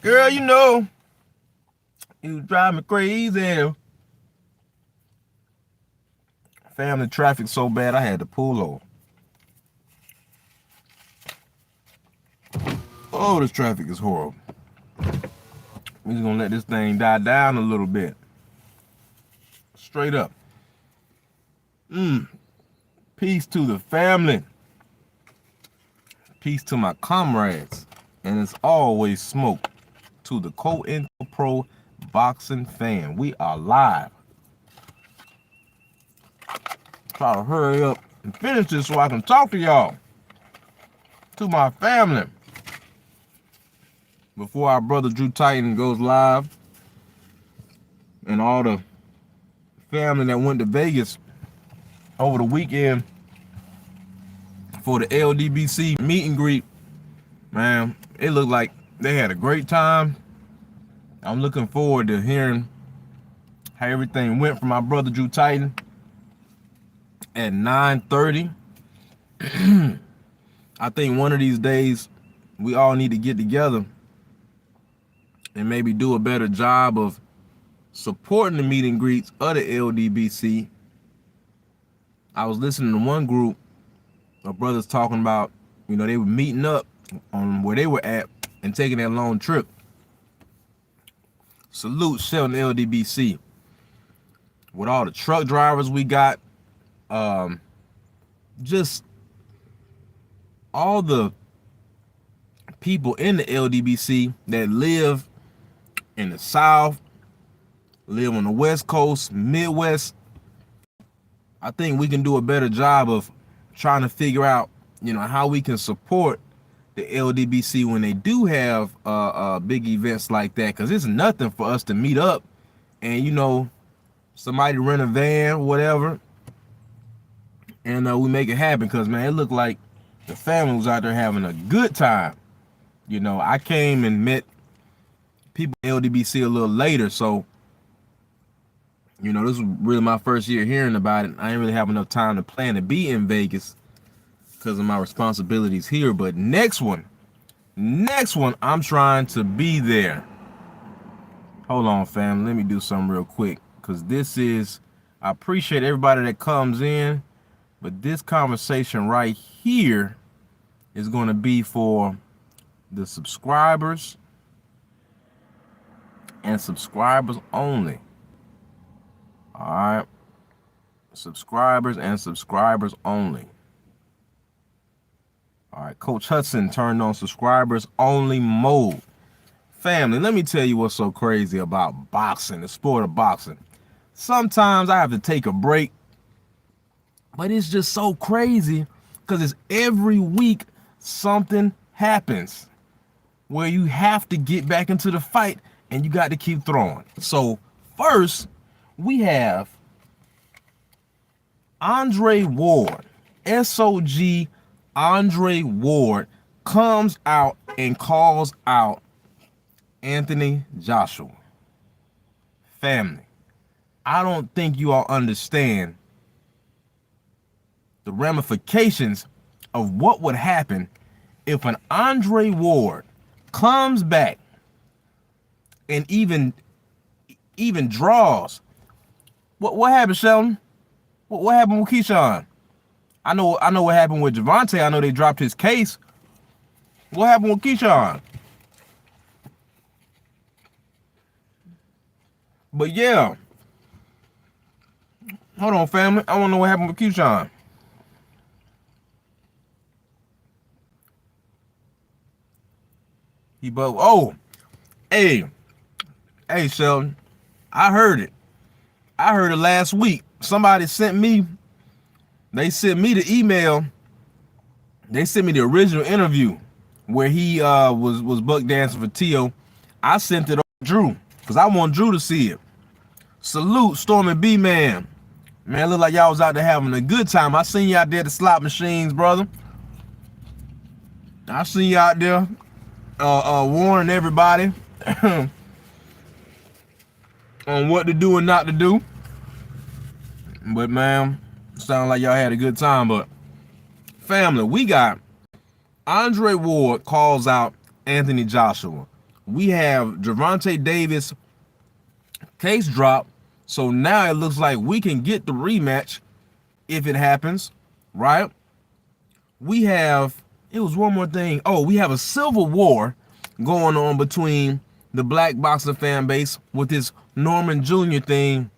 Girl, you know, you drive me crazy. Family traffic so bad I had to pull over. Oh, this traffic is horrible. We're just gonna let this thing die down a little bit. Straight up. Peace to the family. Peace to my comrades. And it's always smoke to the Co-Intel Pro boxing fan. We are live. Try to hurry up and finish this so I can talk to y'all. To my family. Before our brother Drew Titan goes live. And all the family that went to Vegas over the weekend for the LDBC meet and greet. Man, it looked like they had a great time. I'm looking forward to hearing how everything went for my brother Drew Titan at 9:30. I think one of these days we all need to get together and maybe do a better job of supporting the meet and greets of the LDBC. I was listening to one group of brothers talking about, you know, they were meeting up on where they were at and taking that long trip. Salute Shelton LDBC. With all the truck drivers we got, just all the people in the LDBC that live in the South, live on the West Coast, Midwest. I think we can do a better job of trying to figure out, you know, how we can support the LDBC when they do have big events like that. Because it's nothing for us to meet up and, you know, somebody rent a van, whatever, and we make it happen. Because, man, it looked like the family was out there having a good time. You know, I came and met people at LDBC a little later, so you know, this was really my first year hearing about it. I didn't really have enough time to plan to be in Vegas because of my responsibilities here. But next one, I'm trying to be there. Hold on, fam. Let me do something real quick. Because I appreciate everybody that comes in. But this conversation right here is going to be for the subscribers and subscribers only. All right, subscribers and subscribers only. All right, Coach Hudson turned on subscribers only mode. Family, let me tell you what's so crazy about boxing, the sport of boxing. Sometimes I have to take a break, but it's just so crazy because it's every week something happens where you have to get back into the fight and you got to keep throwing. So first, we have Andre Ward, SOG Andre Ward, comes out and calls out Anthony Joshua. Family, I don't think you all understand the ramifications of what would happen if an Andre Ward comes back and even draws. What happened, Sheldon? What happened with Keyshawn? I know what happened with Javante. I know they dropped his case. What happened with Keyshawn? But yeah. Hold on, family. I want to know what happened with Keyshawn. Hey, Sheldon. I heard it last week. Somebody sent me the email. They sent me the original interview where he was buck dancing for Tio. I sent it over to Drew because I want Drew to see it. Salute, Stormy B, man. Man, look like y'all was out there having a good time. I seen you out there at the slot machines, brother. I seen you out there warning everybody on what to do and not to do. But man, sound like y'all had a good time. But family, we got Andre Ward calls out Anthony Joshua. We have Gervonta Davis case drop, so now it looks like we can get the rematch if it happens, right? We have, it was one more thing. Oh, we have a civil war going on between the black boxing fan base with this Norman Jr. thing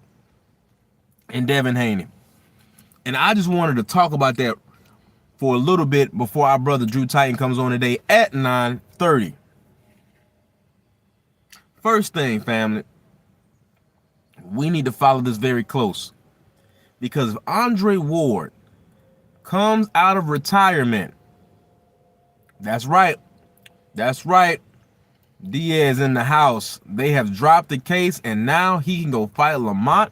and Devin Haney. And I just wanted to talk about that for a little bit before our brother Drew Titan comes on today at 9:30. First thing, family, we need to follow this very close, because if Andre Ward comes out of retirement, that's right, Diaz in the house, they have dropped the case, and now he can go fight Lamont.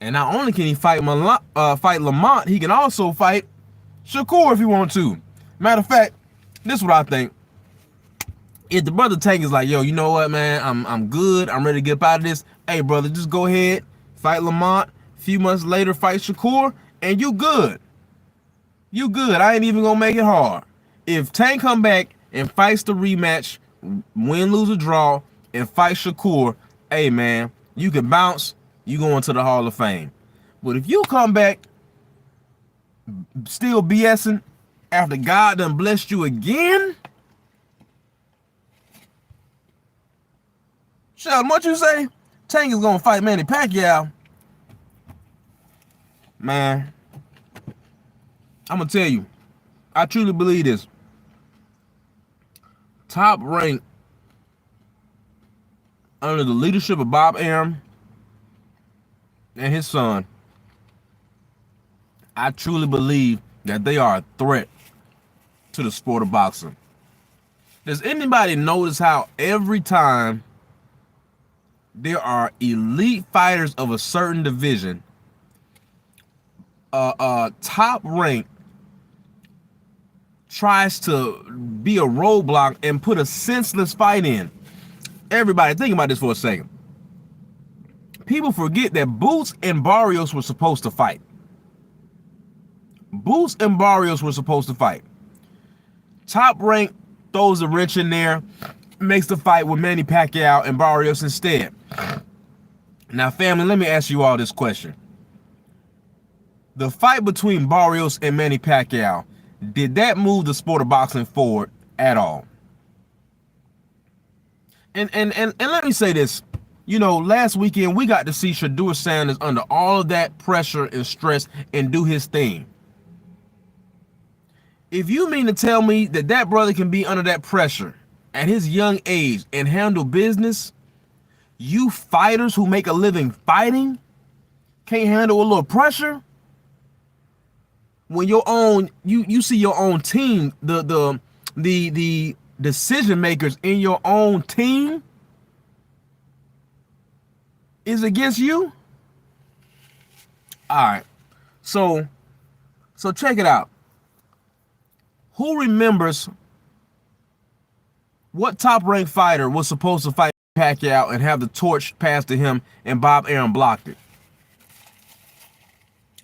And not only can he fight Lamont, he can also fight Shakur if he wants to. Matter of fact, this is what I think. If the brother Tank is like, yo, you know what, man, I'm good, I'm ready to get up out of this. Hey, brother, just go ahead, fight Lamont. A few months later, fight Shakur, and you good. You good. I ain't even gonna make it hard. If Tank come back and fights the rematch, win, lose, or draw, and fight Shakur, hey, man, you can bounce. You going to the Hall of Fame. But if you come back still BSing after God done blessed you again, Sheldon, what you say? Tank is gonna fight Manny Pacquiao. Man, I'm gonna tell you, I truly believe this. Top rank under the leadership of Bob Arum and his son, I truly believe that they are a threat to the sport of boxing. Does anybody notice how every time there are elite fighters of a certain division, Top Rank tries to be a roadblock and put a senseless fight in? Everybody, think about this for a second. People forget that Boots and Barrios were supposed to fight. Boots and Barrios were supposed to fight. Top Rank throws a wrench in there, makes the fight with Manny Pacquiao and Barrios instead. Now, family, let me ask you all this question. The fight between Barrios and Manny Pacquiao, did that move the sport of boxing forward at all? And let me say this. You know, last weekend we got to see Shedeur Sanders under all of that pressure and stress and do his thing. If you mean to tell me that that brother can be under that pressure at his young age and handle business, you fighters who make a living fighting can't handle a little pressure? When your own, you see your own team, the decision makers in your own team is against you? All right. So check it out. Who remembers what top-ranked fighter was supposed to fight Pacquiao and have the torch passed to him and Bob Arum blocked it?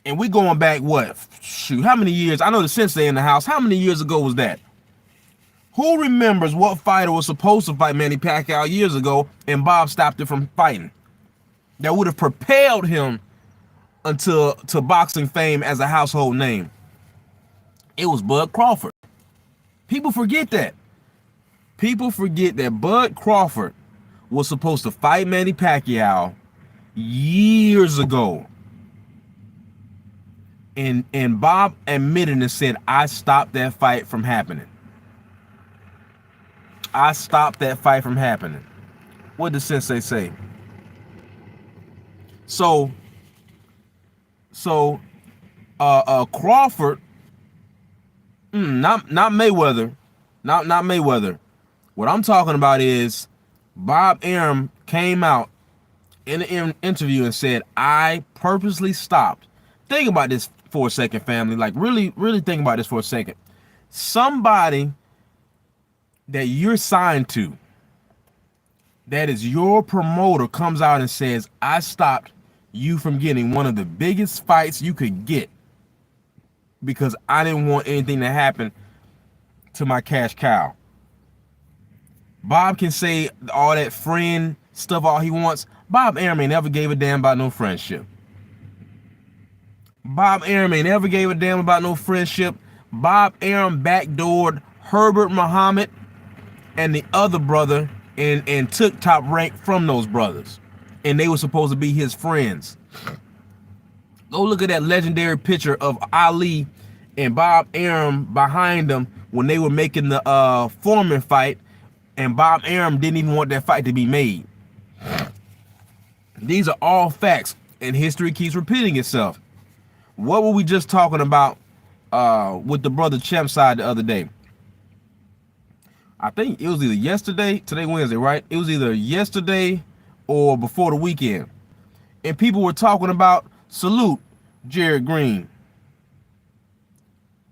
And we going back, what? Shoot, how many years? I know the sensei in the house. How many years ago was that? Who remembers what fighter was supposed to fight Manny Pacquiao years ago and Bob stopped it from fighting? That would have propelled him to boxing fame as a household name. It was Bud Crawford. People forget that. People forget that Bud Crawford was supposed to fight Manny Pacquiao years ago. And Bob admitted and said, I stopped that fight from happening. I stopped that fight from happening. What did Sensei say? So Crawford, not Mayweather, not Mayweather. What I'm talking about is Bob Arum came out in an interview and said, I purposely stopped. Think about this for a second, family. Like, really think about this for a second. Somebody that you're signed to, that is your promoter, comes out and says, I stopped you from getting one of the biggest fights you could get because I didn't want anything to happen to my cash cow. Bob can say all that friend stuff all he wants. Bob Arum ain't never gave a damn about no friendship. Bob Arum ain't never gave a damn about no friendship. Bob Arum backdoored Herbert Muhammad and the other brother and took Top Rank from those brothers. And they were supposed to be his friends. Go look at that legendary picture of Ali and Bob Arum behind them when they were making the Foreman fight, and Bob Arum didn't even want that fight to be made. These are all facts, and history keeps repeating itself. What were we just talking about with the brother Champ side the other day? I think it was either yesterday, today Wednesday, right? It was either yesterday or before the weekend. And people were talking about salute Jared Green.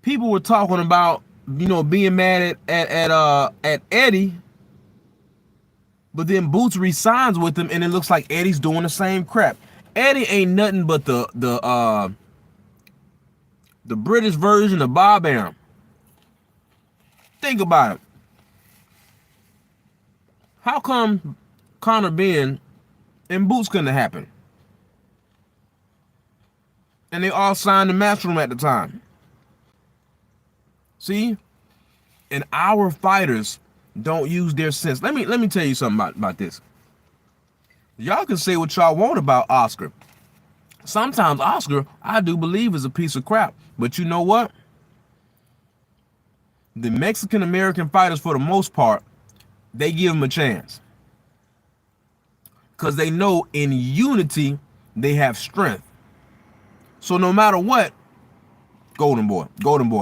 People were talking about, being mad at Eddie, but then Boots resigns with him, and it looks like Eddie's doing the same crap. Eddie ain't nothing but the British version of Bob Arum. Think about it. How come Conor Ben and Boots couldn't happen? And they all signed the Matchroom at the time. See? And our fighters don't use their sense. Let me tell you something about this. Y'all can say what y'all want about Oscar. Sometimes Oscar, I do believe, is a piece of crap. But you know what? The Mexican American fighters, for the most part, they give him a chance. Because they know in unity, they have strength. So no matter what, Golden Boy.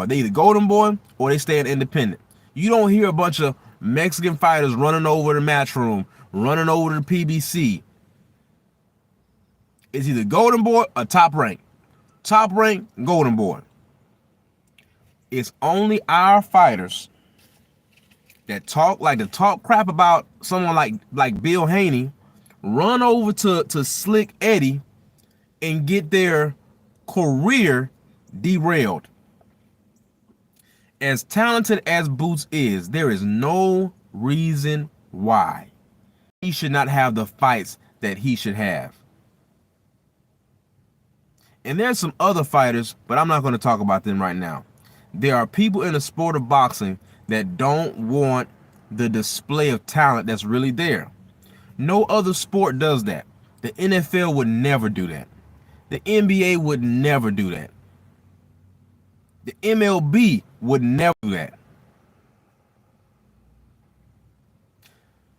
They either Golden Boy or they stand independent. You don't hear a bunch of Mexican fighters running over the Matchroom, running over the PBC. It's either Golden Boy or Top Rank. Top Rank, Golden Boy. It's only our fighters that talk crap about someone like Bill Haney, run over to Slick Eddie and get their career derailed. As talented as Boots is, there is no reason why he should not have the fights that he should have. And there's some other fighters, but I'm not going to talk about them right now. There are people in the sport of boxing that don't want the display of talent that's really there. No other sport does that. The NFL would never do that. The NBA would never do that. The MLB would never do that.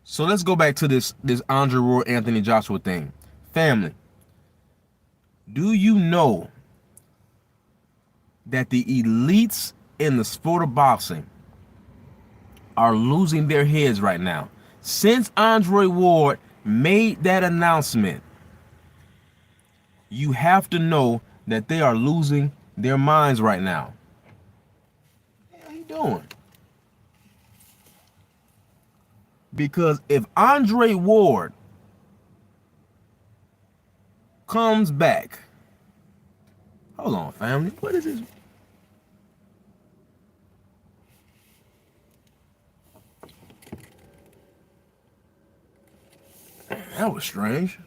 So let's go back to this Andre Ward, Anthony Joshua thing. Family, do you know that the elites in the sport of boxing are losing their heads right now? Since Andre Ward made that announcement, you have to know that they are losing their minds right now. What are you doing? Because if Andre Ward comes back, hold on, family, what is this? That was strange.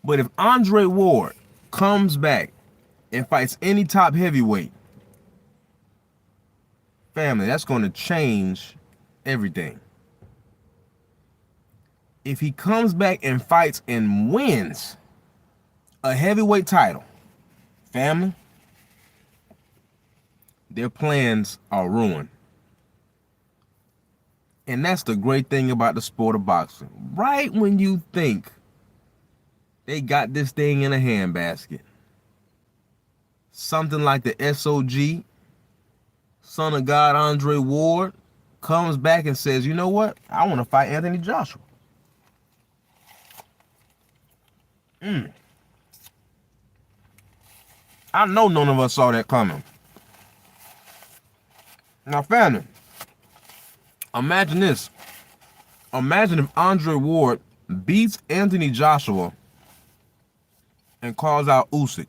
But if Andre Ward comes back and fights any top heavyweight, family, that's going to change everything. If he comes back and fights and wins a heavyweight title, family, their plans are ruined. And that's the great thing about the sport of boxing. Right when you think they got this thing in a handbasket, something like the SOG, Son of God Andre Ward, comes back and says, you know what? I want to fight Anthony Joshua. I know none of us saw that coming. Now, family, imagine this. Imagine if Andre Ward beats Anthony Joshua and calls out Usyk.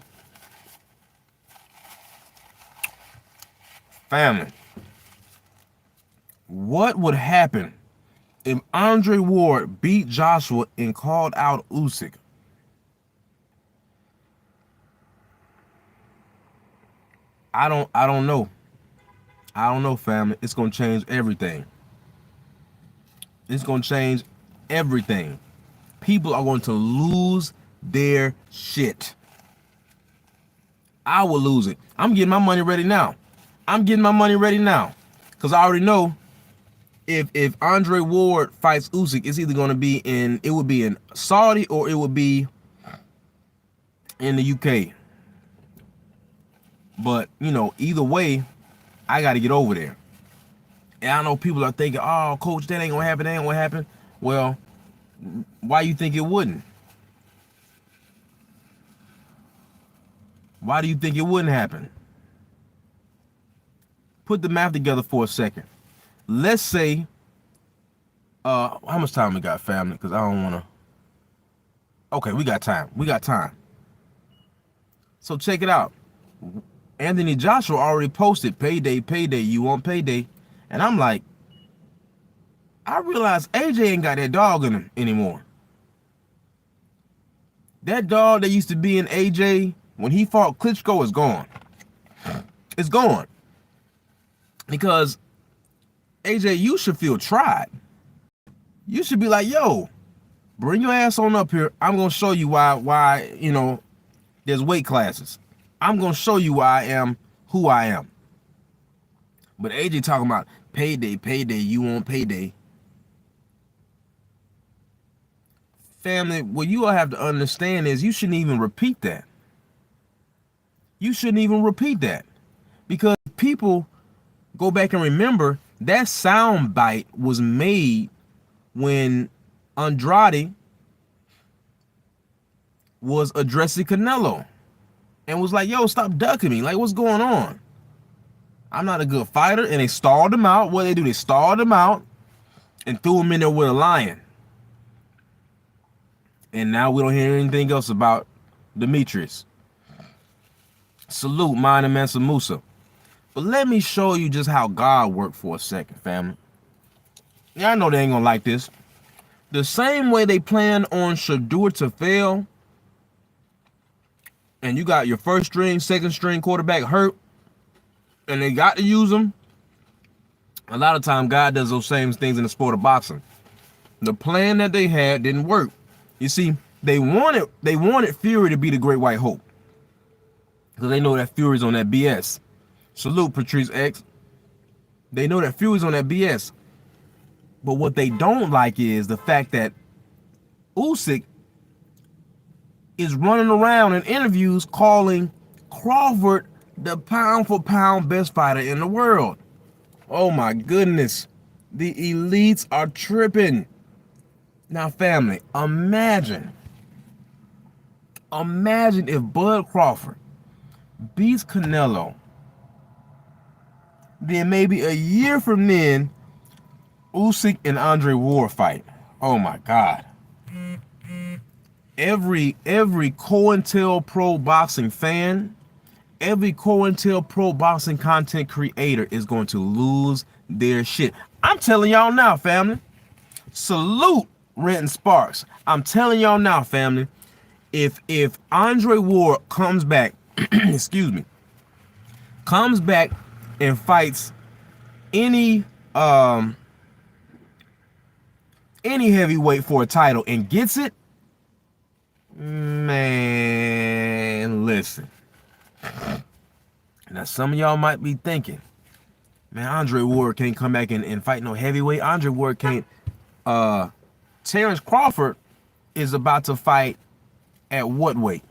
Family, What would happen if Andre Ward beat Joshua and called out Usyk? I don't know. I don't know, family. It's gonna change everything. It's gonna change everything. People are going to lose their shit. I will lose it. I'm getting my money ready now. Cause I already know if Andre Ward fights Usyk, it's either gonna be in Saudi or it would be in the UK. But either way, I got to get over there. And I know people are thinking, "Oh, coach, that ain't gonna happen. Well, why you think it wouldn't? Why do you think it wouldn't happen? Put the math together for a second. Let's say, how much time we got, family? Because I don't want to. Okay, we got time. So check it out. Anthony Joshua already posted payday. You want payday? And I'm like, I realize AJ ain't got that dog in him anymore. That dog that used to be in AJ when he fought Klitschko is gone. It's gone. Because AJ, you should feel tried. You should be like, yo, bring your ass on up here. I'm gonna show you why there's weight classes. I'm gonna show you why I am who I am. But AJ talking about payday, you want payday. Family, what you all have to understand is you shouldn't even repeat that. Because people go back and remember that sound bite was made when Andrade was addressing Canelo and was like, yo, stop ducking me. Like, what's going on? I'm not a good fighter. And they stalled him out. What they do? They stalled him out and threw him in there with a lion. And now we don't hear anything else about Demetrius. Salute, mine and Mansa Musa. But let me show you just how God worked for a second, family. Yeah, I know they ain't gonna like this. The same way they planned on Shedeur to fail, and you got your first string, second string quarterback hurt, and they got to use them. A lot of time, God does those same things in the sport of boxing. The plan that they had didn't work. You see, they wanted Fury to be the Great White Hope, because they know that Fury's on that BS. Salute, Patrice X. They know that Fury's on that BS. But what they don't like is the fact that Usyk is running around in interviews calling Crawford the pound for pound best fighter in the world. Oh my goodness. The elites are tripping. Now, family, imagine if Bud Crawford beats Canelo. Then maybe a year from then, Usyk and Andre Ward fight. Oh my God. Every COINTELPRO boxing fan, every COINTELPRO boxing content creator is going to lose their shit. I'm telling y'all now, family. Salute Renton Sparks. I'm telling y'all now, family. If Andre Ward comes back, excuse me, comes back and fights any heavyweight for a title and gets it, man, listen. Now, some of y'all might be thinking, man, Andre Ward can't come back and fight no heavyweight. Andre Ward can't. Terrence Crawford is about to fight at what weight?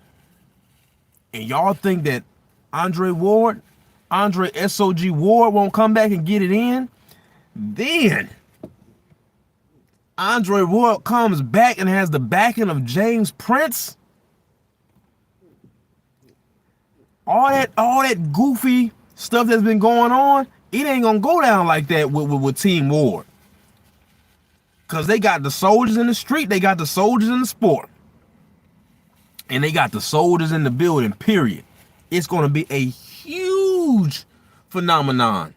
And y'all think that Andre SOG Ward won't come back and get it in? Then Andre Ward comes back and has the backing of James Prince. All that goofy stuff that's been going on, it ain't gonna go down like that with Team Ward. Because they got the soldiers in the street, they got the soldiers in the sport, and they got the soldiers in the building, period. It's going to be a huge phenomenon.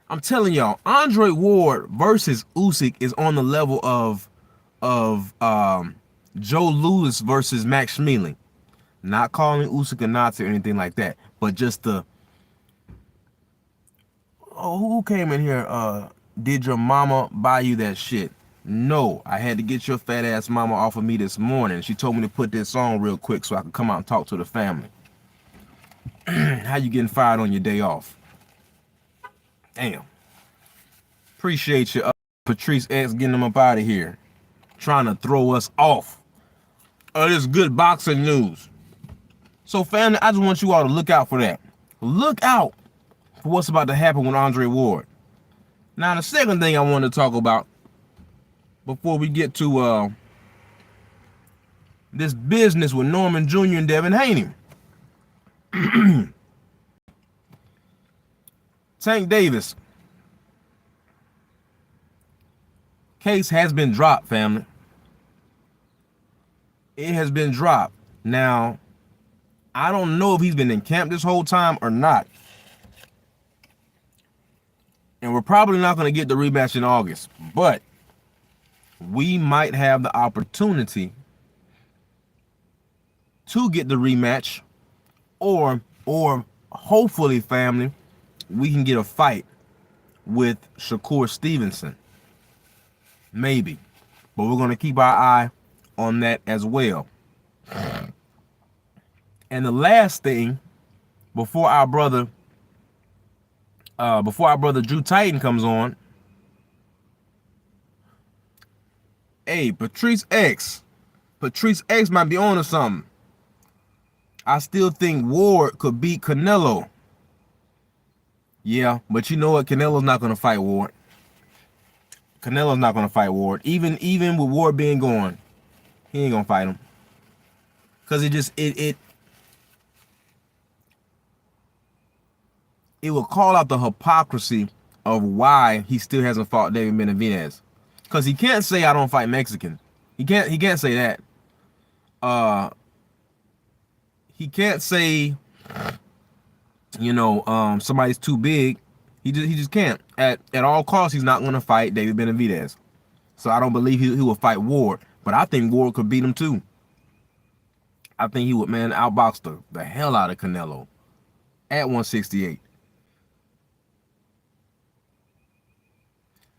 I'm telling y'all, Andre Ward versus Usyk is on the level of Joe Louis versus Max Schmeling. Not calling Usyk a Nazi or anything like that, but just the who came in here? Did your mama buy you that shit? No, I had to get your fat ass mama off of me this morning. She told me to put this on real quick so I could come out and talk to the family. How you getting fired on your day off? Damn. Appreciate you, Patrice X, getting them up out of here, trying to throw us off. This good boxing news. So, family, I just want you all to look out for that. Look out for what's about to happen with Andre Ward. Now, the second thing I want to talk about before we get to this business with Norman Jr. and Devin Haney. Tank Davis. Case has been dropped, family. It has been dropped. Now, I don't know if he's been in camp this whole time or not. And we're probably not going to get the rematch in August. But we might have the opportunity to get the rematch. Or hopefully, family, we can get a fight with Shakur Stevenson. Maybe. But we're going to keep our eye on that as well. And the last thing, before our brother Drew Titan comes on, hey, Patrice X might be on to something. I still think Ward could beat Canelo. Yeah, but you know what? Canelo's not going to fight Ward. Canelo's not going to fight Ward. Even with Ward being gone, he ain't going to fight him. Because it will call out the hypocrisy of why he still hasn't fought David Benavidez. Because he can't say I don't fight Mexican. He can't say that. He can't say, somebody's too big. He just can't. At all costs, he's not going to fight David Benavidez. So I don't believe he will fight Ward. But I think Ward could beat him too. I think he would, outbox the hell out of Canelo at 168.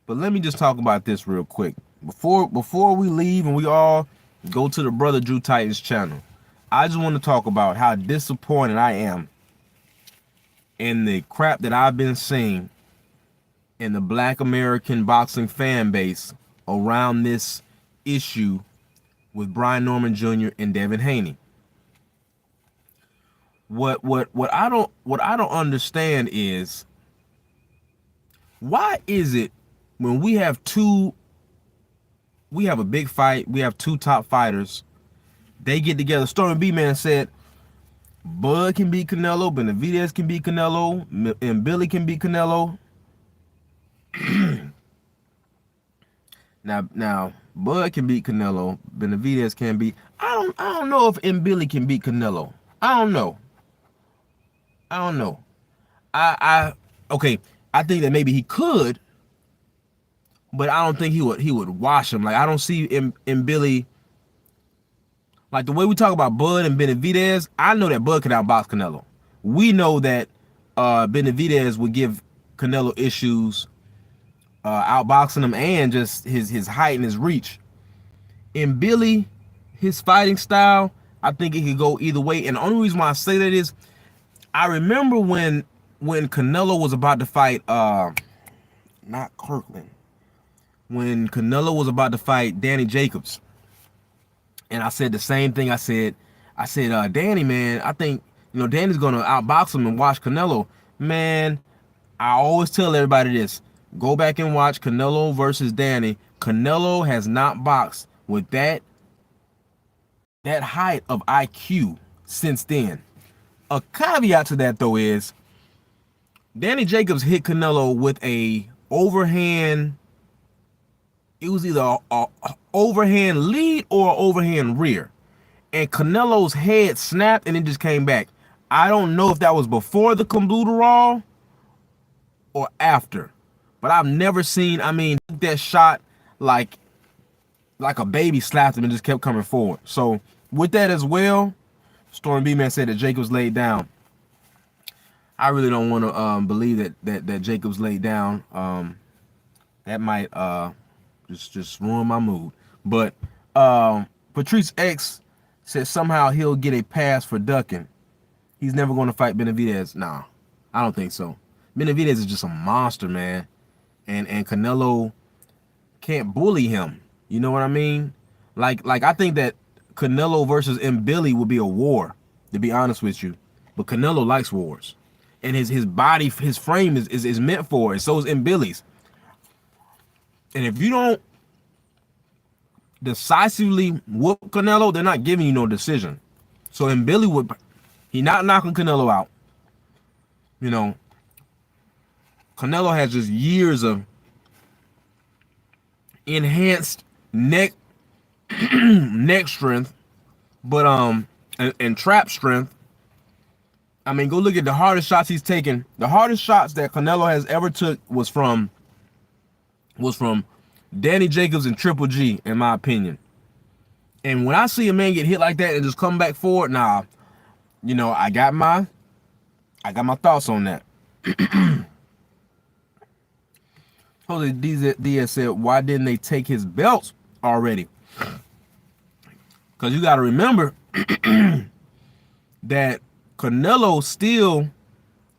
But let me just talk about this real quick. Before we leave and we all go to the brother Drew Titan's channel, I just want to talk about how disappointed I am in the crap that I've been seeing in the Black American boxing fan base around this issue with Brian Norman Jr. and Devin Haney. What I don't understand is, why is it when we have a big fight, we have two top fighters, they get together. Stormy B-Man said Bud can beat Canelo, Benavidez can beat Canelo, and Billy can beat Canelo. Now Bud can beat Canelo, Benavidez can beat. I don't know if Billy can beat Canelo. I don't know. Okay, I think that maybe he could, but I don't think he would wash him. Like, I don't see in Billy, like the way we talk about Bud and Benavidez. I know that Bud could outbox Canelo. We know that Benavidez would give Canelo issues, outboxing him, and just his height and his reach. In Billy, his fighting style, I think it could go either way. And the only reason why I say that is, I remember when Canelo was about to fight, not Kirkland, when Canelo was about to fight Danny Jacobs, and I said the same thing. I said, Danny, man, I think Danny's gonna outbox him and watch Canelo. Man, I always tell everybody this: go back and watch Canelo versus Danny. Canelo has not boxed with that height of IQ since then. A caveat to that, though, is Danny Jacobs hit Canelo with a overhand. It was either a overhand lead or overhand rear, and Canelo's head snapped and it just came back. I don't know if that was before the Cambuterol or after, But I've never seen, I mean, that shot like a baby slapped him and just kept coming forward. So with that as well, Storm B Man said that Jacobs laid down. I really don't want to believe that Jacobs laid down. That might just ruin my mood. But Patrice X said somehow he'll get a pass for ducking. He's never going to fight Benavidez. Nah, I don't think so. Benavidez is just a monster, man. And Canelo can't bully him. You know what I mean? Like I think that Canelo versus Billy would be a war, to be honest with you. But Canelo likes wars. And his body, his frame is meant for it. So is Billy's. And if you don't decisively whoop Canelo, they're not giving you no decision. So Billy would, he not knocking Canelo out. You know, Canelo has just years of enhanced neck strength, but and trap strength. I mean, go look at the hardest shots he's taken. The hardest shots that Canelo has ever took was from Danny Jacobs and Triple G, in my opinion. And when I see a man get hit like that and just come back forward, nah, you know, I got my thoughts on that. Jose Diaz said, why didn't they take his belts already? Because you got to remember that Canelo still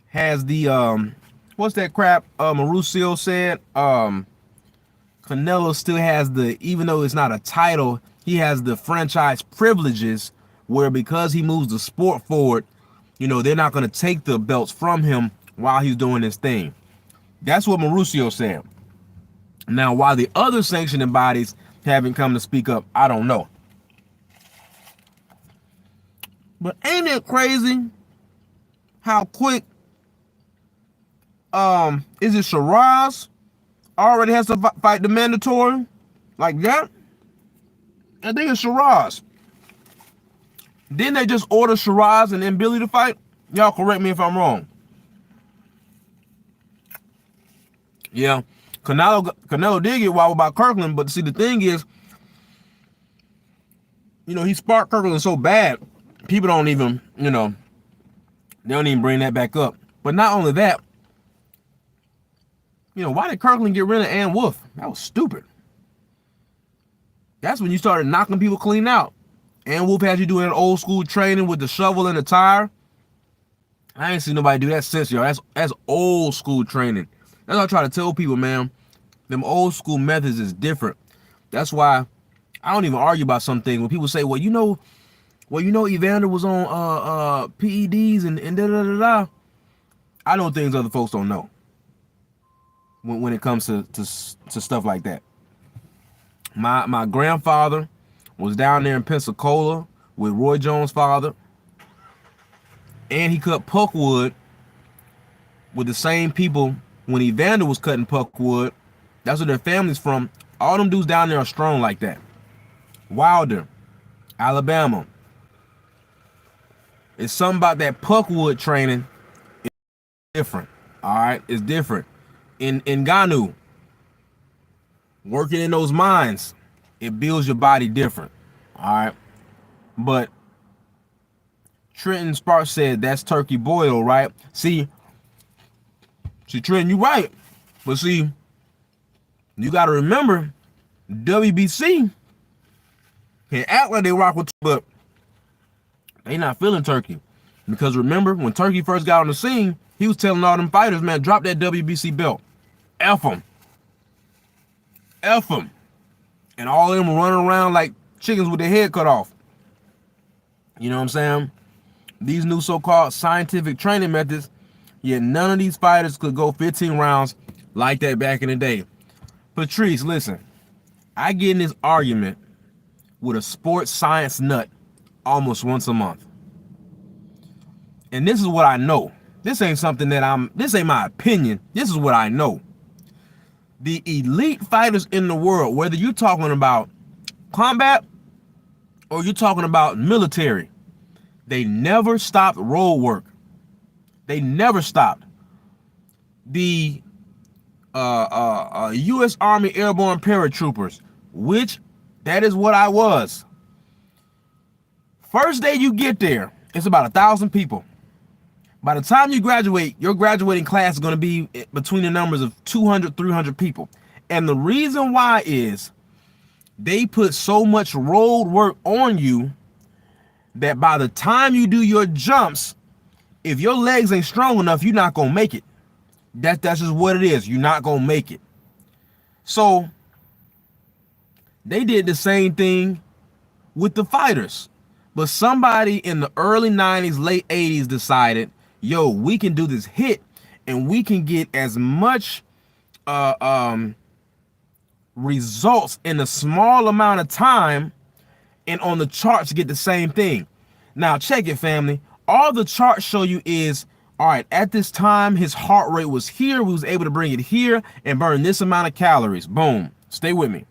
has the, what's that crap Mauricio said? Canelo still has the, even though it's not a title, he has the franchise privileges where because he moves the sport forward, you know, they're not going to take the belts from him while he's doing his thing. That's what Mauricio said. Now, why the other sanctioning bodies haven't come to speak up, I don't know. But ain't it crazy how quick is it Shiraz already has to fight the mandatory like that? I think it's Shiraz. Didn't they just order Shiraz and then Billy to fight? Y'all correct me if I'm wrong. Yeah, Canelo did get wobbled by Kirkland, but see, the thing is, you know, he sparked Kirkland so bad, people don't even, you know, they don't even bring that back up. But not only that, you know, why did Kirkland get rid of Ann Wolf? That was stupid. That's when you started knocking people clean out. Ann Wolf had you doing an old school training with the shovel and the tire. I ain't seen nobody do that since, y'all. That's old school training. That's what I try to tell people, man. Them old school methods is different. That's why I don't even argue about some things. When people say, well, you know, Evander was on PEDs and da da da da. I know things other folks don't know. When it comes to stuff like that. My grandfather was down there in Pensacola with Roy Jones' father, and he cut puckwood with the same people when Evander was cutting puckwood. That's where their family's from. All them dudes down there are strong like that. Wilder, Alabama. It's something about that puckwood training. It's different. All right, it's different. In Ngannou, working in those mines, it builds your body different. All right, but Trenton Sparks said that's turkey boil, right? See, Trenton, you right, but see, you got to remember, WBC can act like they rock with, but they not feeling Turkey, because remember when Turkey first got on the scene, he was telling all them fighters, man, drop that WBC belt. F them. F them. And all of them were running around like chickens with their head cut off. You know what I'm saying? These new so-called scientific training methods, yet none of these fighters could go 15 rounds like that back in the day. Patrice, listen, I get in this argument with a sports science nut almost once a month. And this is what I know. This ain't something that this ain't my opinion. This is what I know. The elite fighters in the world, whether you're talking about combat or you're talking about military, they never stopped road work. They never stopped. The U.S. Army Airborne Paratroopers, which that is what I was. First day you get there, it's about 1,000 people. By the time you graduate, your graduating class is going to be between the numbers of 200, 300 people. And the reason why is they put so much road work on you that by the time you do your jumps, if your legs ain't strong enough, you're not going to make it. That's just what it is. You're not going to make it. So they did the same thing with the fighters. But somebody in the early 90s, late 80s decided, yo, we can do this hit and we can get as much results in a small amount of time and on the charts get the same thing. Now check it, family. All the charts show you is, all right, at this time his heart rate was here, we was able to bring it here and burn this amount of calories. Boom. Stay with me.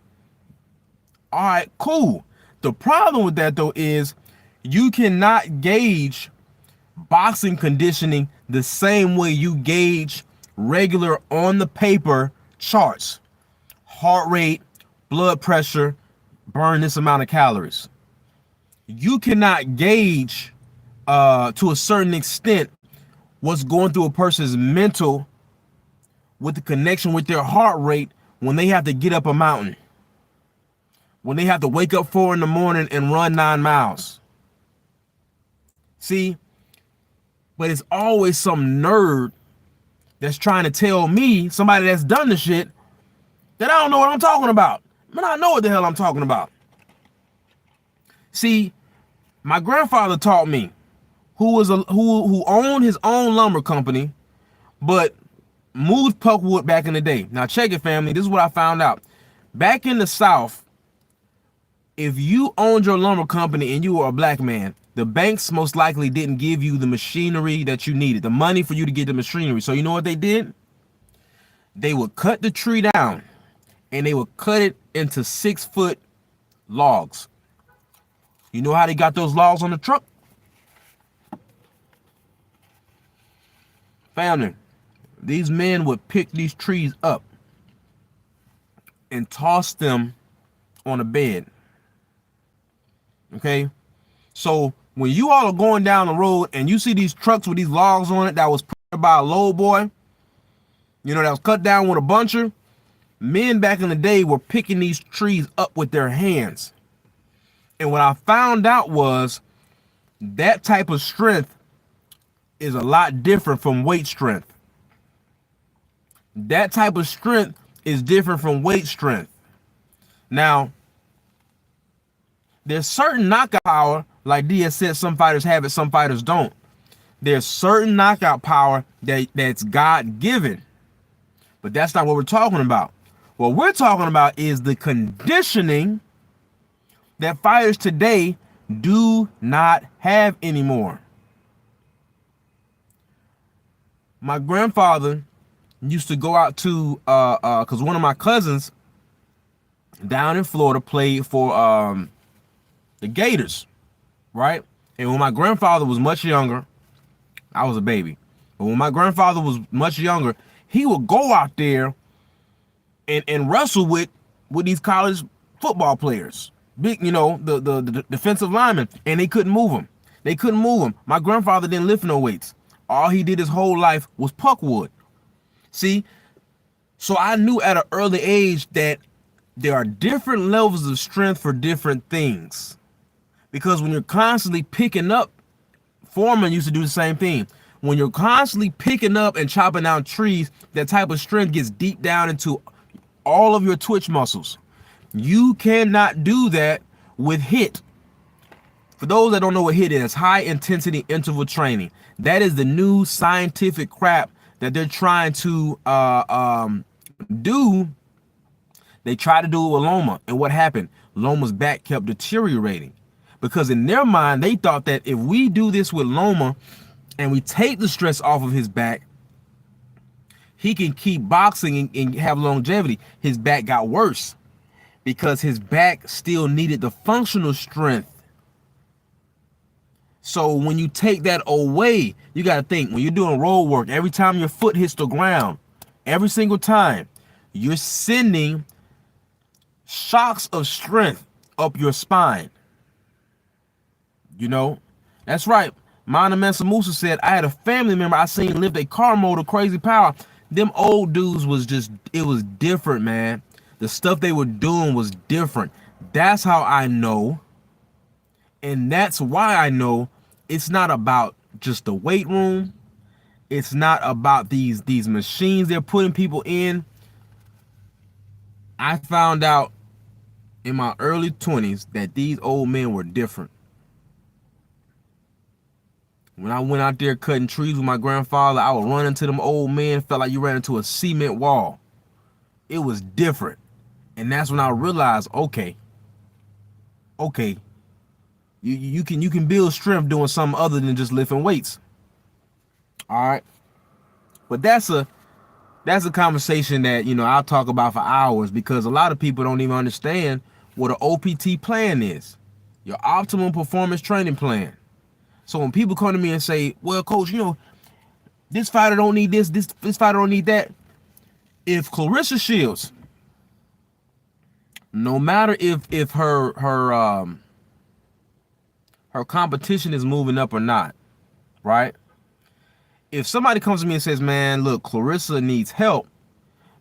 All right, cool. The problem with that though is you cannot gauge boxing conditioning the same way you gauge regular on the paper charts. Heart rate, blood pressure, burn this amount of calories. You cannot gauge to a certain extent what's going through a person's mental with the connection with their heart rate when they have to get up a mountain, when they have to wake up 4 in the morning and run 9 miles. See, but it's always some nerd that's trying to tell me, somebody that's done the shit, that I don't know what I'm talking about. Man, I know what the hell I'm talking about. See, my grandfather taught me, who owned his own lumber company, but moved Puckwood back in the day. Now check it, family. This is what I found out. Back in the South, if you owned your lumber company and you were a black man, the banks most likely didn't give you the machinery that you needed, the money for you to get the machinery. So you know what they did? They would cut the tree down and they would cut it into 6-foot logs. You know how they got those logs on the truck? Family, these men would pick these trees up and toss them on a bed. Okay? So when you all are going down the road and you see these trucks with these logs on it that was put by a low boy, you know, that was cut down with a buncher, men back in the day were picking these trees up with their hands. And what I found out was that type of strength is a lot different from weight strength. That type of strength is different from weight strength. Now, there's certain knockout power, like DS said, some fighters have it, some fighters don't. There's certain knockout power that's God-given. But that's not what we're talking about. What we're talking about is the conditioning that fighters today do not have anymore. My grandfather used to go out to, because one of my cousins down in Florida played for the Gators, right? And when my grandfather was much younger, I was a baby, but when my grandfather was much younger, he would go out there and wrestle with these college football players, big, you know, the defensive linemen, and they couldn't move them. They couldn't move him. My grandfather didn't lift no weights. All he did his whole life was puckwood. See, so I knew at an early age that there are different levels of strength for different things. Because when you're constantly picking up, Foreman used to do the same thing. When you're constantly picking up and chopping down trees, that type of strength gets deep down into all of your twitch muscles. You cannot do that with HIIT. For those that don't know what HIIT is, high intensity interval training. That is the new scientific crap that they're trying to do. They tried to do it with Loma, and what happened? Loma's back kept deteriorating, because in their mind they thought that if we do this with Loma and we take the stress off of his back, he can keep boxing and have longevity. His back got worse because his back still needed the functional strength. So when you take that away, you got to think, when you're doing road work, every time your foot hits the ground, every single time, You're sending shocks of strength up your spine. You know, that's right. Mana Mensa Musa said, I had a family member I seen lift a car motor crazy power. Them old dudes was just, it was different, man. The stuff they were doing was different. That's how I know. And that's why I know it's not about just the weight room. It's not about these machines they're putting people in. I found out in my early 20s that these old men were different. When I went out there cutting trees with my grandfather, I would run into them old men, felt like you ran into a cement wall. It was different. And that's when I realized, okay, you can build strength doing something other than just lifting weights. All right. But that's a conversation that, you know, I'll talk about for hours, because a lot of people don't even understand what an OPT plan is. Your optimum performance training plan. So when people come to me and say, well, coach, you know, this fighter don't need this fighter don't need that. If Clarissa Shields, no matter if her competition is moving up or not, right? If somebody comes to me and says, man, look, Clarissa needs help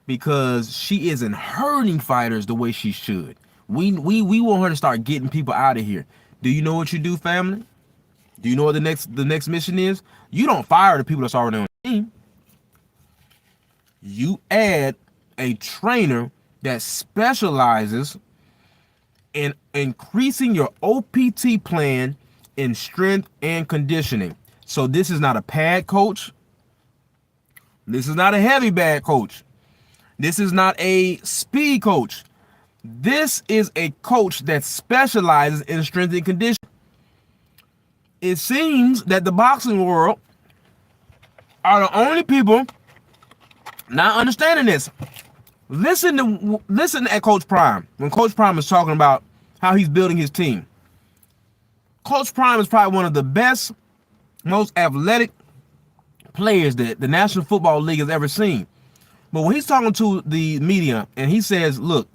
because she isn't hurting fighters the way she should. We want her to start getting people out of here. Do you know what you do, family? Do you know what the next mission is? You don't fire the people that's already on the team. You add a trainer that specializes in increasing your OPT plan in strength and conditioning. So this is not a pad coach. This is not a heavy bag coach. This is not a speed coach. This is a coach that specializes in strength and conditioning. It seems that the boxing world are the only people not understanding this. Listen at Coach Prime. When Coach Prime is talking about how he's building his team. Coach Prime is probably one of the best, most athletic players that the National Football League has ever seen. But when he's talking to the media and he says, look,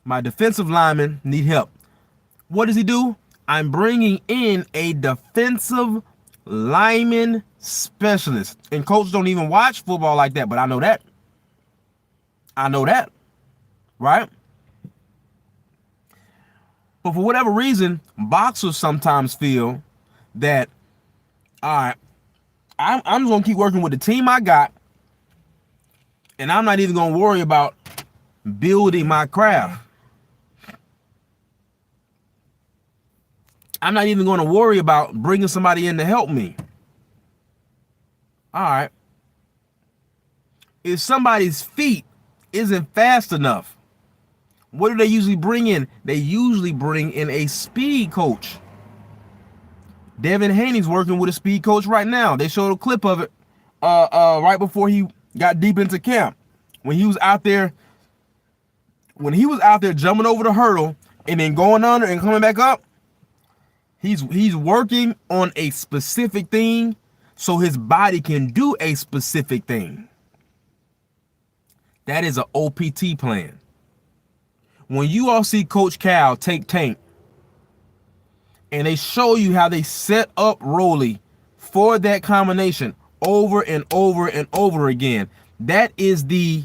my defensive linemen need help. What does he do? I'm bringing in a defensive lineman specialist. And coaches don't even watch football like that, but I know that. I know that, right? But for whatever reason, boxers sometimes feel that, all right, I'm just going to keep working with the team I got, and I'm not even going to worry about building my craft. I'm not even going to worry about bringing somebody in to help me. All right. If somebody's feet isn't fast enough, what do they usually bring in? They usually bring in a speed coach. Devin Haney's working with a speed coach right now. They showed a clip of it right before he got deep into camp. When he was out there jumping over the hurdle and then going under and coming back up, he's working on a specific thing so his body can do a specific thing. That is an OPT plan. When you all see Coach Cal take Tank and they show you how they set up Rolly for that combination over and over and over again, that is the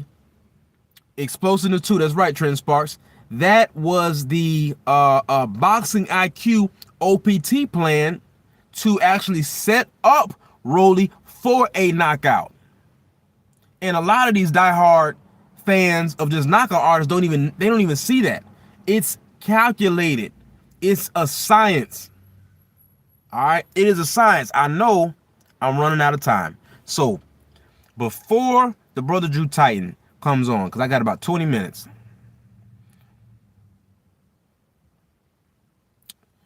explosive 2. That's right, Trent Sparks. That was the boxing IQ OPT plan to actually set up Rolly for a knockout. And a lot of these diehard fans of just knockout artists don't even see that. It's calculated. It's a science. All right, it is a science. I know I'm running out of time. So before the Brother Drew Titan comes on, because I got about 20 minutes,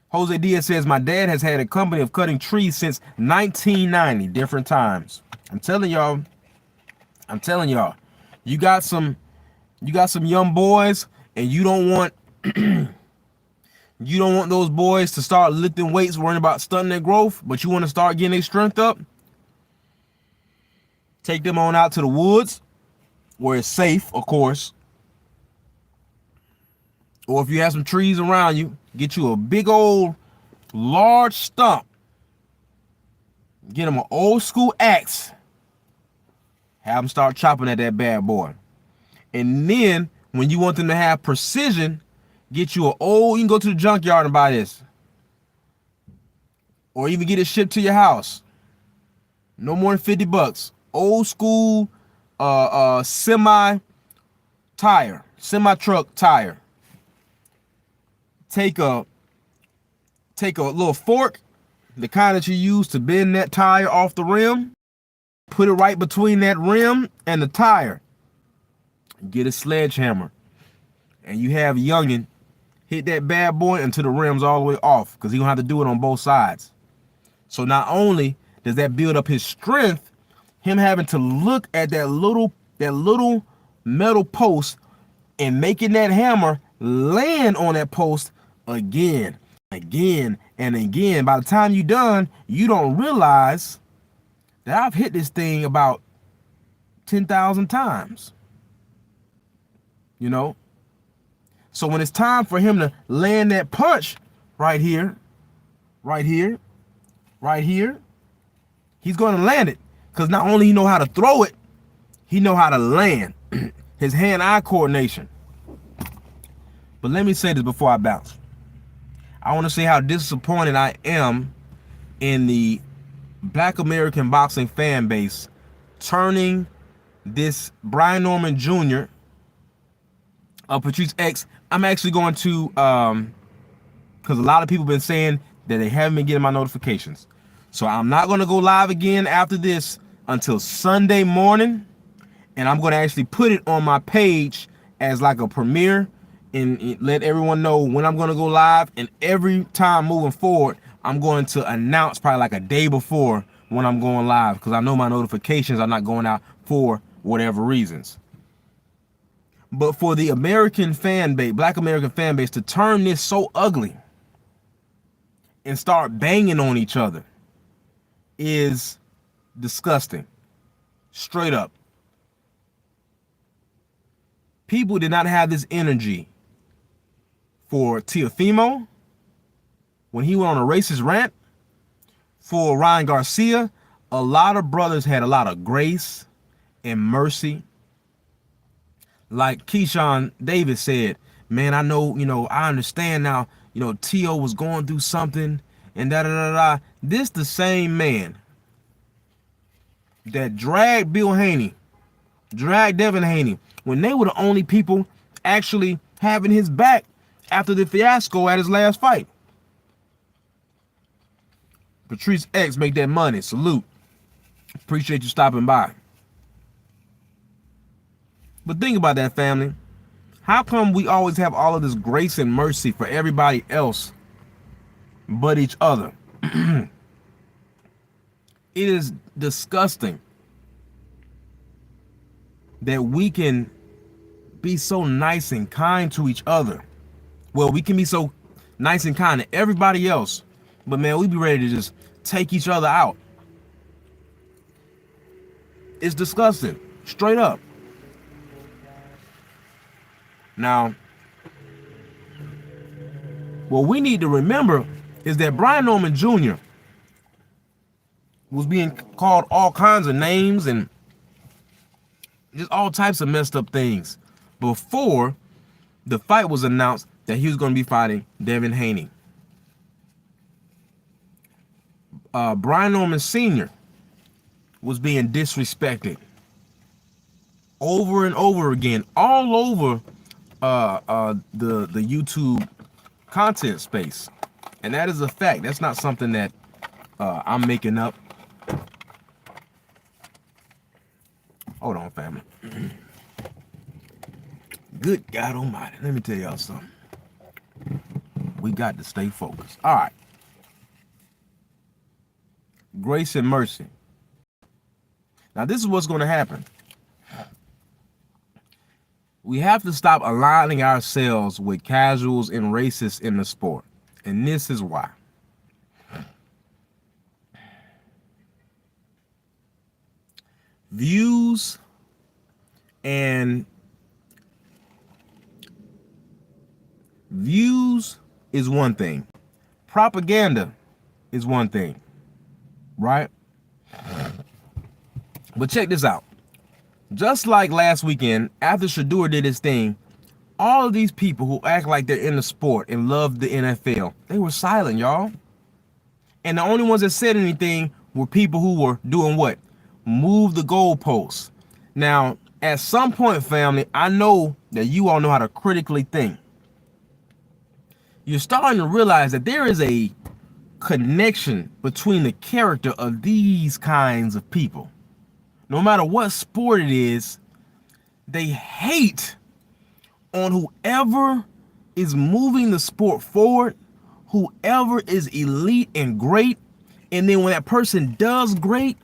Jose Diaz says, my dad has had a company of cutting trees since 1990, different times. I'm telling y'all, you got some young boys and you don't want those boys to start lifting weights, worrying about stunting their growth, but you want to start getting their strength up. Take them on out to the woods where it's safe, of course. Or if you have some trees around you, get you a big old large stump. Get them an old school axe. Have them start chopping at that bad boy. And then when you want them to have precision, get you you can go to the junkyard and buy this. Or even get it shipped to your house. No more than $50. Old school semi truck tire. Take a little fork, the kind that you use to bend that tire off the rim. Put it right between that rim and the tire. Get a sledgehammer. And you have youngin' hit that bad boy until the rim's all the way off, because he's gonna have to do it on both sides. So not only does that build up his strength, him having to look at that little metal post and making that hammer land on that post again, and again. By the time you're done, you don't realize that I've hit this thing about 10,000 times. You know? So when it's time for him to land that punch right here, he's going to land it. Because not only he know how to throw it, he know how to land. His hand-eye coordination. But let me say this before I bounce. I want to say how disappointed I am in the Black American boxing fan base turning this Brian Norman Jr. Patrice X. I'm actually going to, because a lot of people have been saying that they haven't been getting my notifications. So I'm not going to go live again after this until Sunday morning. And I'm going to actually put it on my page as like a premiere and let everyone know when I'm going to go live. And every time moving forward, I'm going to announce probably like a day before when I'm going live, because I know my notifications are not going out for whatever reasons. But for the American fan base, Black American fan base, to turn this so ugly and start banging on each other is disgusting. Straight up. People did not have this energy for Teofimo when he went on a racist rant. For Ryan Garcia, a lot of brothers had a lot of grace and mercy. Like Keyshawn Davis said, man, I know, I understand now, Tio was going through something and da-da-da-da. This the same man that dragged Bill Haney, dragged Devin Haney, when they were the only people actually having his back after the fiasco at his last fight. Patrice X, make that money. Salute. Appreciate you stopping by. But think about that, family. How come we always have all of this grace and mercy for everybody else but each other? It is disgusting that we can be so nice and kind to each other. Well, we can be so nice and kind to everybody else, but man, we be ready to just take each other out. It's disgusting, straight up. Now, what we need to remember is that Brian Norman Jr. was being called all kinds of names and just all types of messed up things before the fight was announced that he was going to be fighting Devin Haney. Brian Norman Sr. was being disrespected over and over again, all over the YouTube content space. And that is a fact. That's not something that I'm making up. Hold on, family. Good God Almighty. Let me tell y'all something. We got to stay focused. All right. Grace and mercy. Now, this is what's going to happen. We have to stop aligning ourselves with casuals and racists in the sport. And this is why. Views And views is one thing. Propaganda is one thing, right? But check this out. Just like last weekend, after Shador did his thing, all of these people who act like they're in the sport and love the NFL, they were silent, y'all. And the only ones that said anything were people who were doing what? Move the goalposts. Now, at some point, family, I know that you all know how to critically think. You're starting to realize that there is a connection between the character of these kinds of people. No matter what sport it is, they hate on whoever is moving the sport forward, whoever is elite and great. And then when that person does great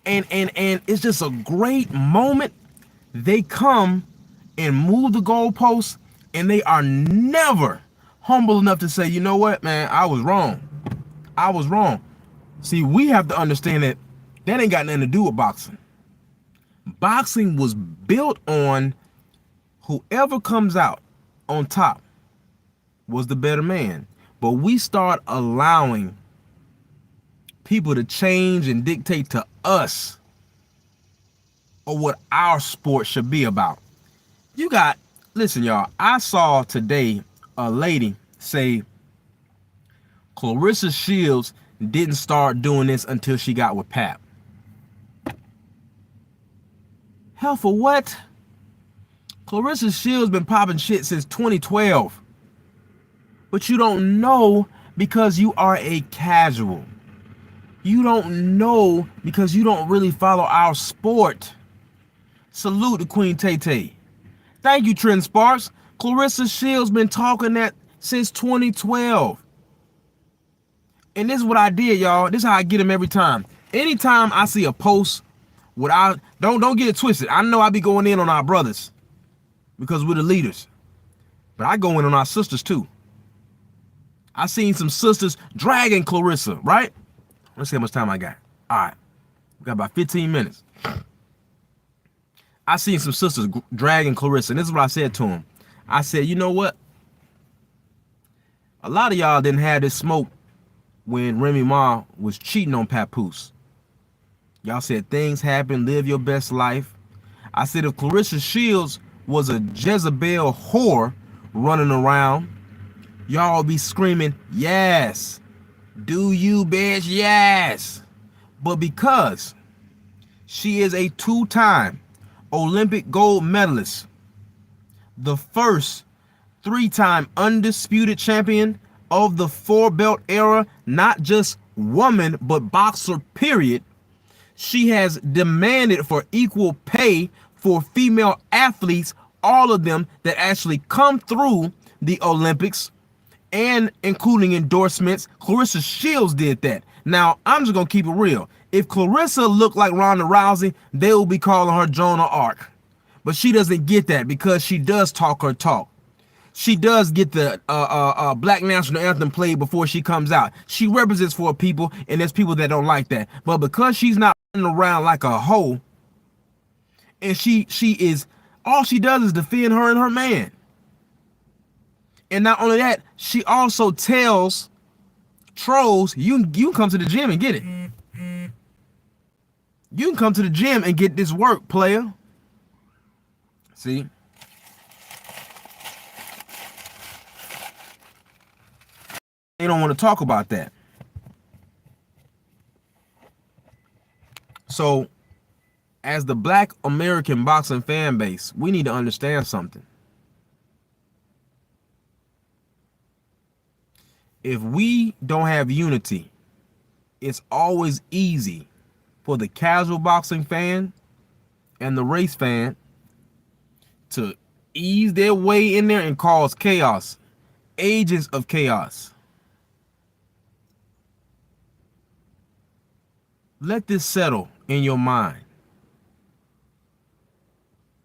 and it's just a great moment, they come and move the goalposts, and they are never humble enough to say, you know what, man, I was wrong. I was wrong. See, we have to understand that ain't got nothing to do with boxing. Boxing was built on whoever comes out on top was the better man. But we start allowing people to change and dictate to us or what our sport should be about. Listen, y'all, I saw today a lady say Clarissa Shields didn't start doing this until she got with Pap. Hell, for what? Clarissa Shields been popping shit since 2012. But you don't know because you are a casual. You don't know because you don't really follow our sport. Salute to Queen Tay Tay. Thank you, Trent Sparks. Clarissa Shields been talking that since 2012. And this is what I did, y'all. This is how I get them every time. Anytime I see a post without, don't get it twisted. I know I be going in on our brothers because we're the leaders. But I go in on our sisters too. I seen some sisters dragging Clarissa, right? Let's see how much time I got. All right. We got about 15 minutes. I seen some sisters dragging Clarissa, and this is what I said to them. I said, you know what? A lot of y'all didn't have this smoke when Remy Ma was cheating on Papoose. Y'all said things happen, live your best life. I said if Clarissa Shields was a Jezebel whore running around, y'all be screaming, yes. Do you, bitch? Yes. But because she is a two-time Olympic gold medalist, the first three-time undisputed champion of the four-belt era, not just woman, but boxer, period, she has demanded for equal pay for female athletes, all of them that actually come through the Olympics, and including endorsements. Clarissa Shields did that. Now, I'm just going to keep it real. If Clarissa looked like Ronda Rousey, they will be calling her Joan of Arc. But she doesn't get that because she does talk her talk. She does get the Black National Anthem played before she comes out. She represents for people, and there's people that don't like that. But because she's not running around like a hoe, and she is, all she does is defend her and her man. And not only that, she also tells trolls, you can come to the gym and get it. You can come to the gym and get this work, player. See? They don't want to talk about that. So, as the Black American boxing fan base, we need to understand something. If we don't have unity, it's always easy for the casual boxing fan and the race fan to ease their way in there and cause chaos, agents of chaos. Let this settle in your mind.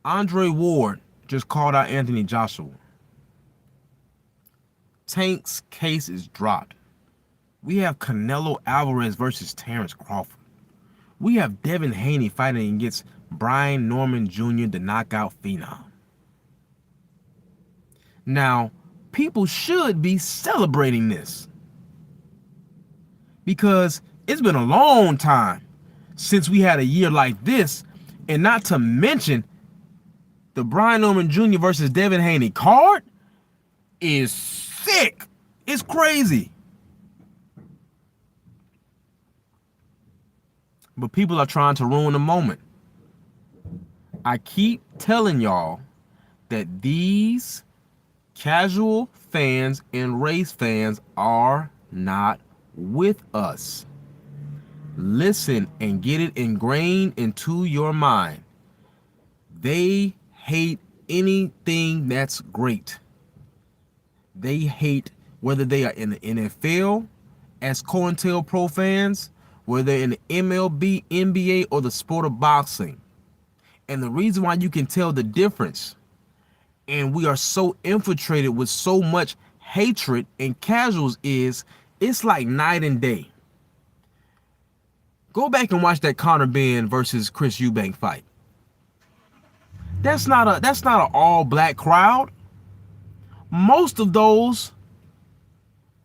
Andre Ward just called out Anthony Joshua. Tank's case is dropped. We have Canelo Alvarez versus Terrence Crawford. We have Devin Haney fighting against Brian Norman Jr., the knockout phenom. Now, people should be celebrating this because it's been a long time since we had a year like this, and not to mention the Brian Norman Jr. versus Devin Haney card is sick. It's crazy. But people are trying to ruin the moment. I keep telling y'all that these casual fans and race fans are not with us. Listen and get it ingrained into your mind. They hate anything that's great. They hate whether they are in the NFL as COINTELPRO fans, whether they're in the MLB, NBA, or the sport of boxing. And the reason why you can tell the difference, and we are so infiltrated with so much hatred and casuals, is it's like night and day. Go back and watch that Conor Benn versus Chris Eubank fight. That's not an all black crowd. Most of those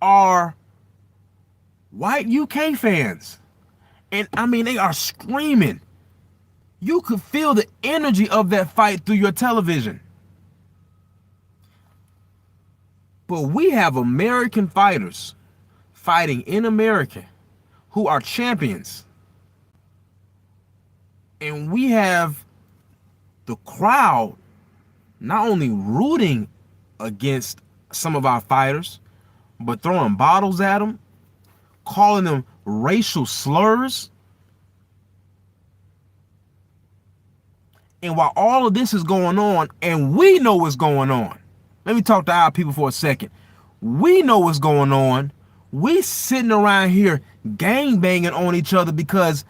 are white UK fans. And I mean, they are screaming. You could feel the energy of that fight through your television. But we have American fighters fighting in America who are champions. And we have the crowd not only rooting against some of our fighters, but throwing bottles at them, calling them racial slurs. And while all of this is going on, and we know what's going on, let me talk to our people for a second. We know what's going on. We sitting around here gangbanging on each other because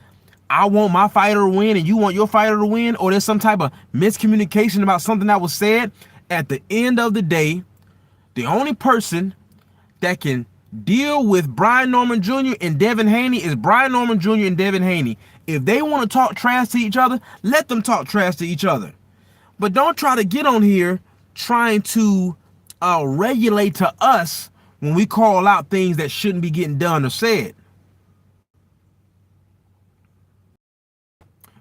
I want my fighter to win and you want your fighter to win, or there's some type of miscommunication about something that was said. At the end of the day, the only person that can deal with Brian Norman Jr. and Devin Haney is Brian Norman Jr. and Devin Haney. If they want to talk trash to each other, let them talk trash to each other. But don't try to get on here trying to regulate to us when we call out things that shouldn't be getting done or said.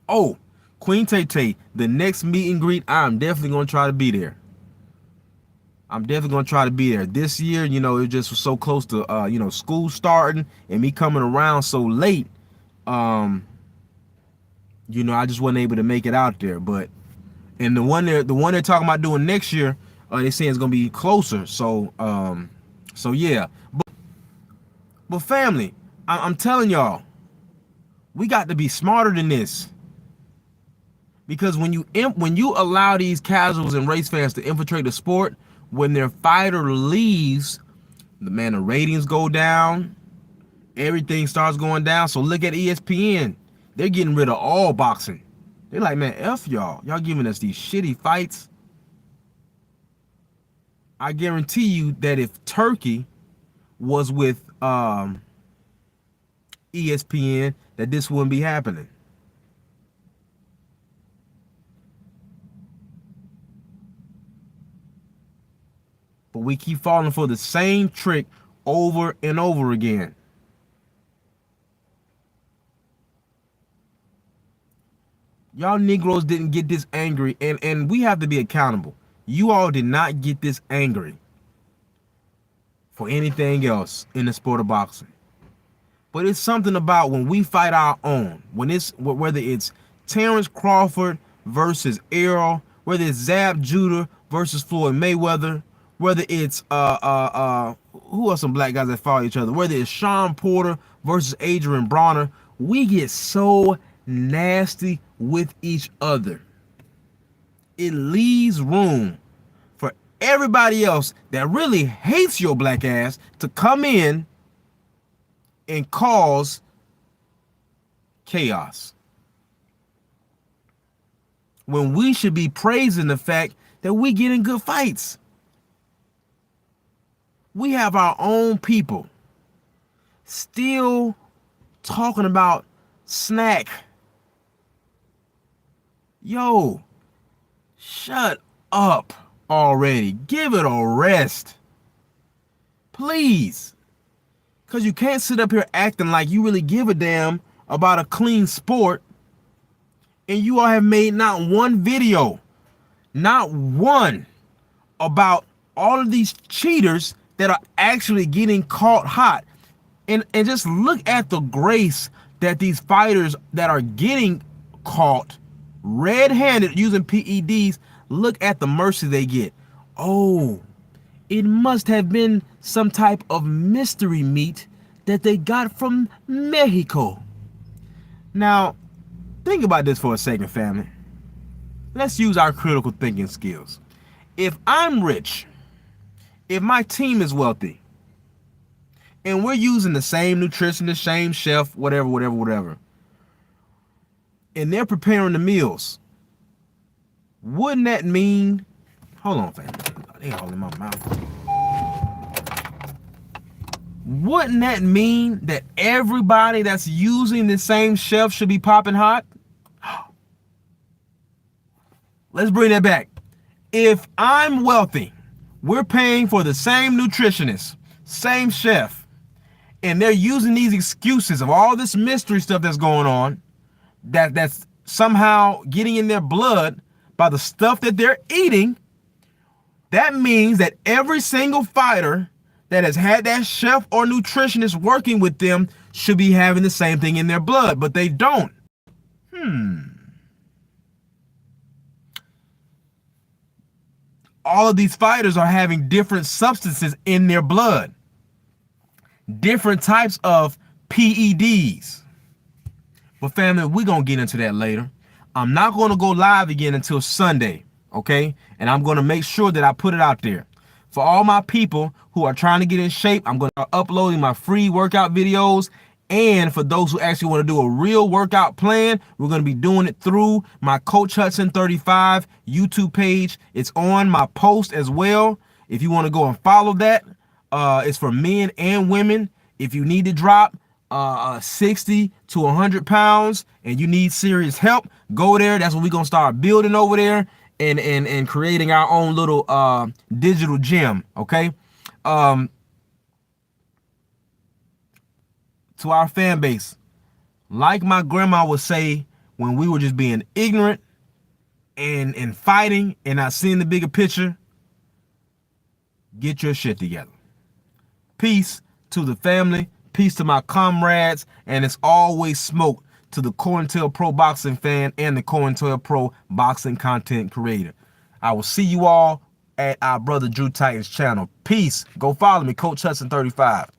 Oh, Queen Tay, the next meet and greet, I'm definitely going to try to be there. I'm definitely going to try to be there. This year, you know, it just was so close to, school starting and me coming around so late. I just wasn't able to make it out there. But, and the one they're talking about doing next year, they saying it's going to be closer. So yeah. But family, I'm telling y'all, we got to be smarter than this. Because when you allow these casuals and race fans to infiltrate the sport, when their fighter leaves, the ratings go down, everything starts going down. So look at ESPN. They're getting rid of all boxing. They're like, man, F y'all. Y'all giving us these shitty fights. I guarantee you that if Turkey was with ESPN, that this wouldn't be happening. But we keep falling for the same trick over and over again. Y'all Negroes didn't get this angry, and we have to be accountable. You all did not get this angry for anything else in the sport of boxing. But it's something about when we fight our own, whether it's Terrence Crawford versus Errol, whether it's Zab Judah versus Floyd Mayweather, whether it's who are some black guys that follow each other, whether it's Sean Porter versus Adrian Bronner, we get so nasty with each other. It leaves room for everybody else that really hates your black ass to come in and cause chaos. When we should be praising the fact that we get in good fights. We have our own people still talking about snack. Yo, shut up already. Give it a rest. Please. Because you can't sit up here acting like you really give a damn about a clean sport, and you all have made not one video, not one, about all of these cheaters that are actually getting caught hot. And just look at the grace that these fighters that are getting caught red-handed using PEDs, look at the mercy they get. Oh, it must have been some type of mystery meat that they got from Mexico. Now, think about this for a second, family. Let's use our critical thinking skills. If I'm rich, if my team is wealthy, and we're using the same nutritionist, same chef, whatever, and they're preparing the meals, wouldn't that mean... Hold on, family. They all in my mouth. Wouldn't that mean that everybody that's using the same chef should be popping hot? Let's bring that back. If I'm wealthy, we're paying for the same nutritionist, same chef, and they're using these excuses of all this mystery stuff that's going on, that's somehow getting in their blood by the stuff that they're eating. That means that every single fighter that has had that chef or nutritionist working with them should be having the same thing in their blood, but they don't. All of these fighters are having different substances in their blood, different types of PEDs. But family, we're going to get into that later. I'm not going to go live again until Sunday, okay? And I'm going to make sure that I put it out there. For all my people who are trying to get in shape, I'm going to be uploading my free workout videos. And for those who actually want to do a real workout plan, we're going to be doing it through my Coach Hudson 35 YouTube page. It's on my post as well. If you want to go and follow that, it's for men and women. If you need to drop 60 to 100 pounds and you need serious help, go there. That's what we're going to start building over there and creating our own little digital gym. Okay. To our fan base, like my grandma would say when we were just being ignorant and fighting and not seeing the bigger picture, get your shit together. Peace to the family, peace to my comrades, and it's always smoke to the COINTELPRO boxing fan and the COINTELPRO boxing content creator. I will see you all at our brother Drew Titan's channel. Peace. Go follow me, Coach Hudson 35.